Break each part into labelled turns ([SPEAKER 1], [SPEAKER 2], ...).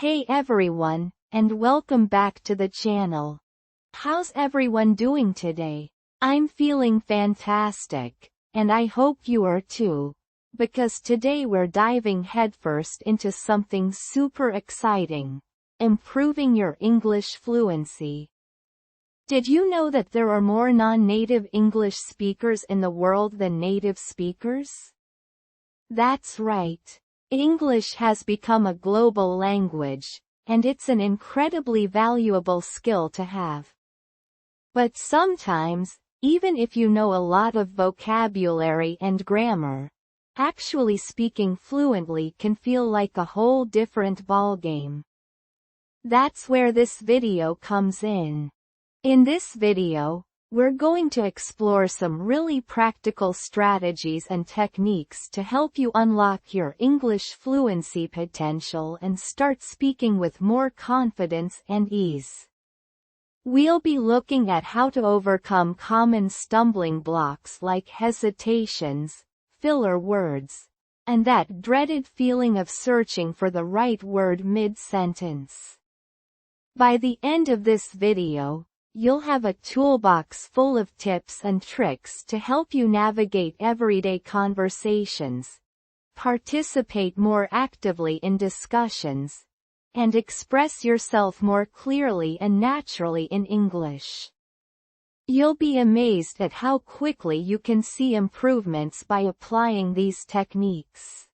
[SPEAKER 1] Hey everyone, and welcome back to the channel. How's everyone doing today? I'm feeling fantastic, and I hope you are too, because today we're diving headfirst into something super exciting: improving your English fluency. Did you know that there are more non-native English speakers in the world than native speakers? That's right. English has become a global language, and it's an incredibly valuable skill to have. But sometimes, even if you know a lot of vocabulary and grammar, actually speaking fluently can feel like a whole different ballgame. That's where this video comes in. In this video, we're going to explore some really practical strategies and techniques to help you unlock your English fluency potential and start speaking with more confidence and ease. We'll be looking at how to overcome common stumbling blocks like hesitations, filler words, and that dreaded feeling of searching for the right word mid-sentence. By the end of this video, you'll have a toolbox full of tips and tricks to help you navigate everyday conversations, participate more actively in discussions, and express yourself more clearly and naturally in English. You'll be amazed at how quickly you can see improvements by applying these techniques.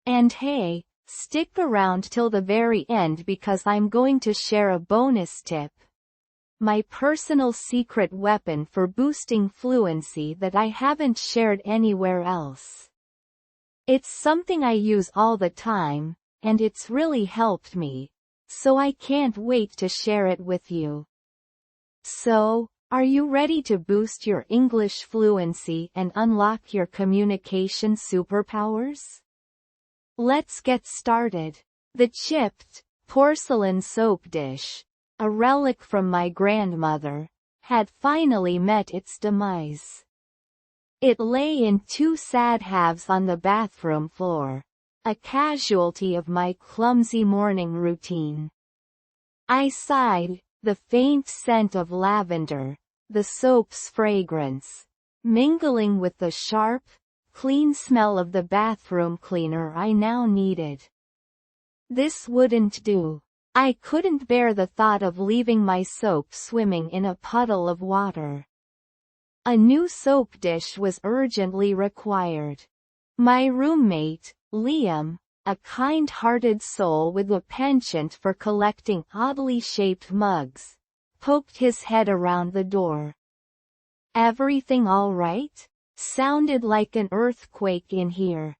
[SPEAKER 1] And hey, stick around till the very end because I'm going to share a bonus tip, my personal secret weapon for boosting fluency that I haven't shared anywhere else. It's something I use all the time, and it's really helped me, so I can't wait to share it with you. So, are you ready to boost your English fluency and unlock your communication superpowers? Let's get started. The chipped porcelain soap dish, a relic from my grandmother, had finally met its demise. It lay in two sad halves on the bathroom floor, a casualty of my clumsy morning routine. I sighed, the faint scent of lavender, the soap's fragrance, mingling with the sharp, clean smell of the bathroom cleaner I now needed. This wouldn't do. I couldn't bear the thought of leaving my soap swimming in a puddle of water. A new soap dish was urgently required. My roommate, Liam, a kind-hearted soul with a penchant for collecting oddly shaped mugs, poked his head around the door. "Everything all right?" Sounded like an earthquake in here.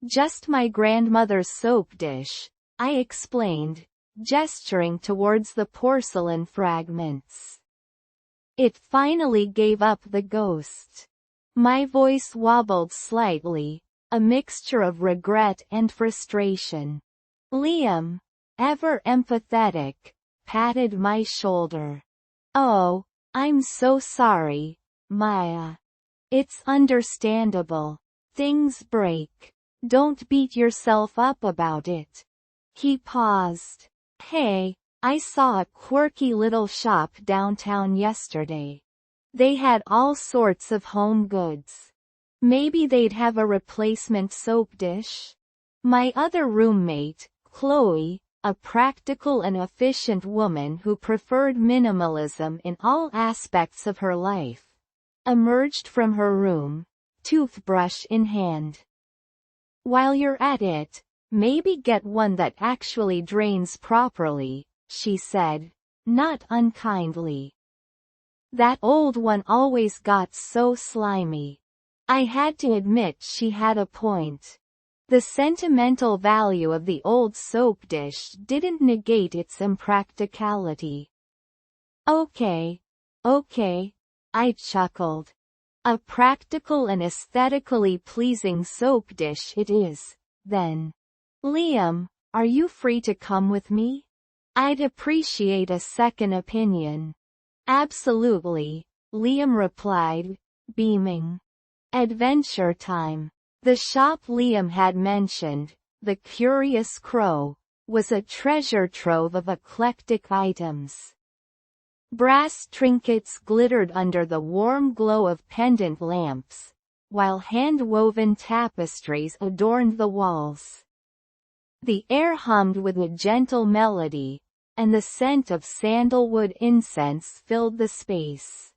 [SPEAKER 1] "Just my grandmother's soap dish," I explained, gesturing towards the porcelain fragments. It finally gave up the ghost. My voice wobbled slightly, a mixture of regret and frustration. Liam, ever empathetic, patted my shoulder. "Oh, I'm so sorry, Maya. It's understandable. Things break. Don't beat yourself up about it." He paused. "Hey, I saw a quirky little shop downtown yesterday. They had all sorts of home goods. Maybe they'd have a replacement soap dish?" My other roommate, Chloe, a practical and efficient woman who preferred minimalism in all aspects of her life, emerged from her room, toothbrush in hand. "While you're at it, maybe get one that actually drains properly," she said, not unkindly. "That old one always got so slimy." I had to admit she had a point. The sentimental value of the old soap dish didn't negate its impracticality. Okay, I chuckled. "A practical and aesthetically pleasing soap dish it is, then. Liam, are you free to come with me? I'd appreciate a second opinion." "Absolutely," Liam replied, beaming. Adventure time. The shop Liam had mentioned, the Curious Crow, was a treasure trove of eclectic items. Brass trinkets glittered under the warm glow of pendant lamps, while hand-woven tapestries adorned the walls. The air hummed with a gentle melody, and the scent of sandalwood incense filled the space.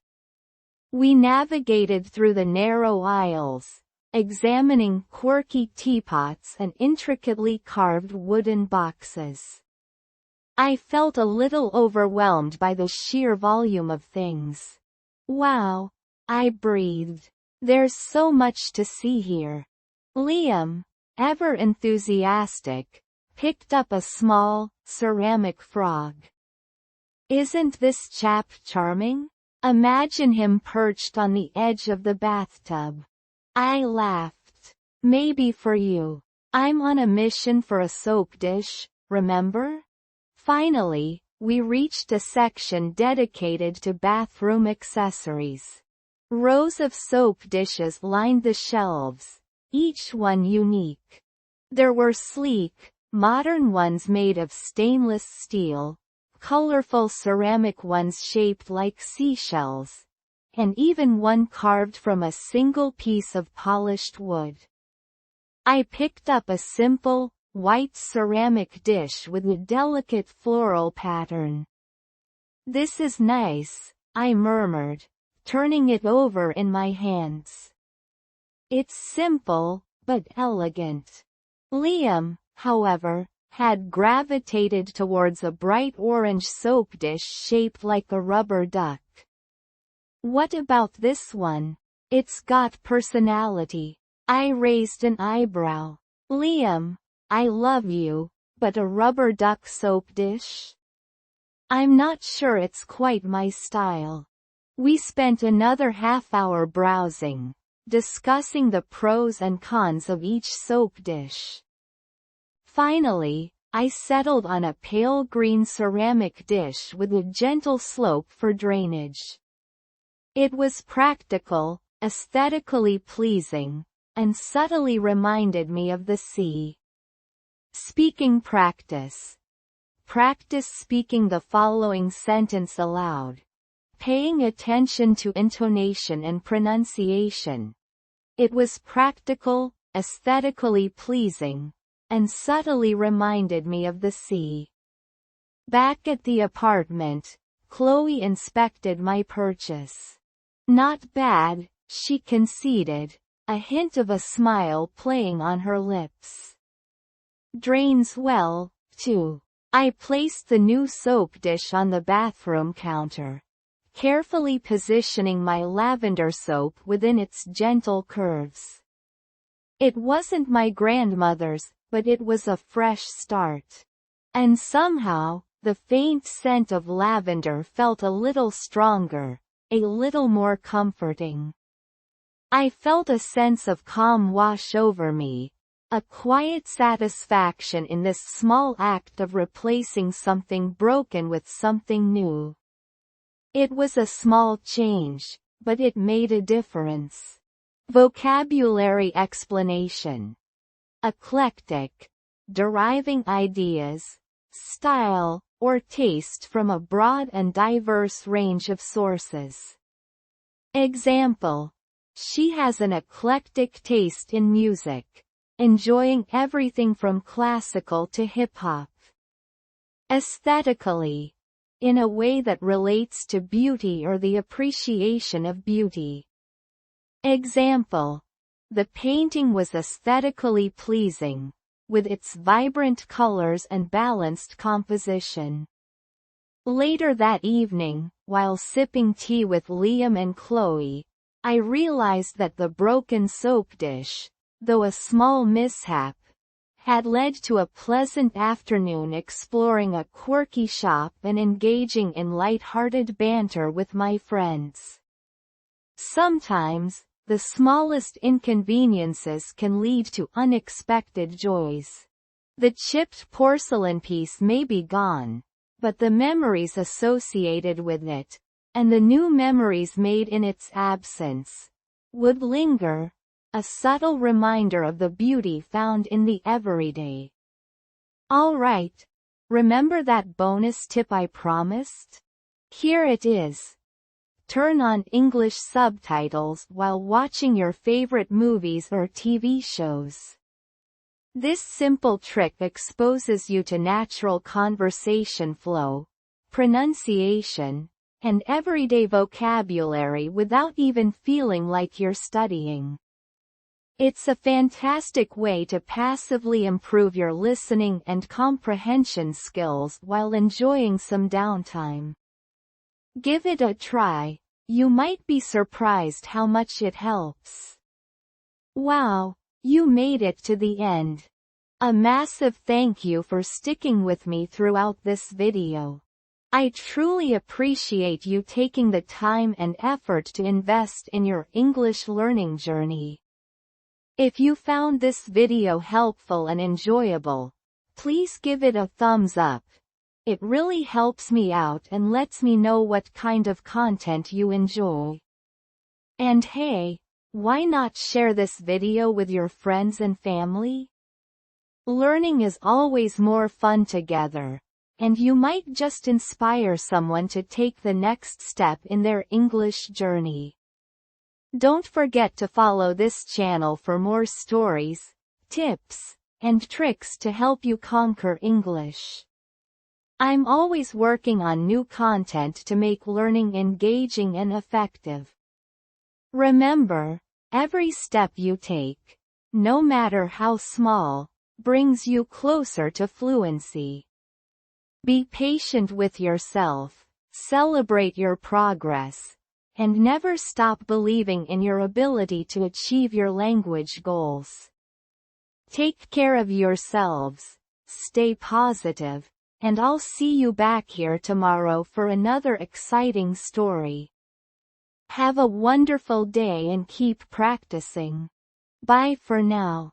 [SPEAKER 1] We navigated through the narrow aisles, examining quirky teapots and intricately carved wooden boxes. I felt a little overwhelmed by the sheer volume of things. Wow, I breathed. There's so much to see here. Liam, ever enthusiastic, picked up a small, ceramic frog. Isn't this chap charming? Imagine him perched on the edge of the bathtub. I laughed. Maybe for you. I'm on a mission for a soap dish, remember? Finally, we reached a section dedicated to bathroom accessories. Rows of soap dishes lined the shelves, each one unique. There were sleek, modern ones made of stainless steel, colorful ceramic ones shaped like seashells, and even one carved from a single piece of polished wood. I picked up a simple, white ceramic dish with a delicate floral pattern. "This is nice," I murmured, turning it over in my hands. "It's simple, but elegant." Liam, however, had gravitated towards a bright orange soap dish shaped like a rubber duck. "What about this one? It's got personality." I raised an eyebrow. "Liam, I love you, but a rubber duck soap dish? I'm not sure it's quite my style." We spent another half-hour browsing, discussing the pros and cons of each soap dish. Finally, I settled on a pale green ceramic dish with a gentle slope for drainage. It was practical, aesthetically pleasing, and subtly reminded me of the sea. Speaking practice. Practice speaking the following sentence aloud, paying attention to intonation and pronunciation. It was practical, aesthetically pleasing, and subtly reminded me of the sea. Back at the apartment, Chloe inspected my purchase. "Not bad," she conceded, a hint of a smile playing on her lips. "Drains well, too." I placed the new soap dish on the bathroom counter, carefully positioning my lavender soap within its gentle curves. It wasn't my grandmother's, but it was a fresh start. And somehow, the faint scent of lavender felt a little stronger, a little more comforting. I felt a sense of calm wash over me, a quiet satisfaction in this small act of replacing something broken with something new. It was a small change, but it made a difference. Vocabulary explanation. Eclectic. Deriving ideas, style, or taste from a broad and diverse range of sources. Example. She has an eclectic taste in music, enjoying everything from classical to hip-hop. Aesthetically. In a way that relates to beauty or the appreciation of beauty. Example. The painting was aesthetically pleasing, with its vibrant colors and balanced composition. Later that evening, while sipping tea with Liam and Chloe, I realized that the broken soap dish, though a small mishap, had led to a pleasant afternoon exploring a quirky shop and engaging in light-hearted banter with my friends. Sometimes, the smallest inconveniences can lead to unexpected joys. The chipped porcelain piece may be gone, but the memories associated with it, and the new memories made in its absence, would linger, a subtle reminder of the beauty found in the everyday. Alright. Remember that bonus tip I promised? Here it is. Turn on English subtitles while watching your favorite movies or TV shows. This simple trick exposes you to natural conversation flow, pronunciation, and everyday vocabulary without even feeling like you're studying. It's a fantastic way to passively improve your listening and comprehension skills while enjoying some downtime. Give it a try. You might be surprised how much it helps. Wow, you made it to the end. A massive thank you for sticking with me throughout this video. I truly appreciate you taking the time and effort to invest in your English learning journey. If you found this video helpful and enjoyable, please give it a thumbs up. It really helps me out and lets me know what kind of content you enjoy. And hey, why not share this video with your friends and family? Learning is always more fun together, and you might just inspire someone to take the next step in their English journey. Don't forget to follow this channel for more stories, tips, and tricks to help you conquer English. I'm always working on new content to make learning engaging and effective. Remember, every step you take, no matter how small, brings you closer to fluency. Be patient with yourself, celebrate your progress, and never stop believing in your ability to achieve your language goals. Take care of yourselves, stay positive, and I'll see you back here tomorrow for another exciting story. Have a wonderful day and keep practicing. Bye for now.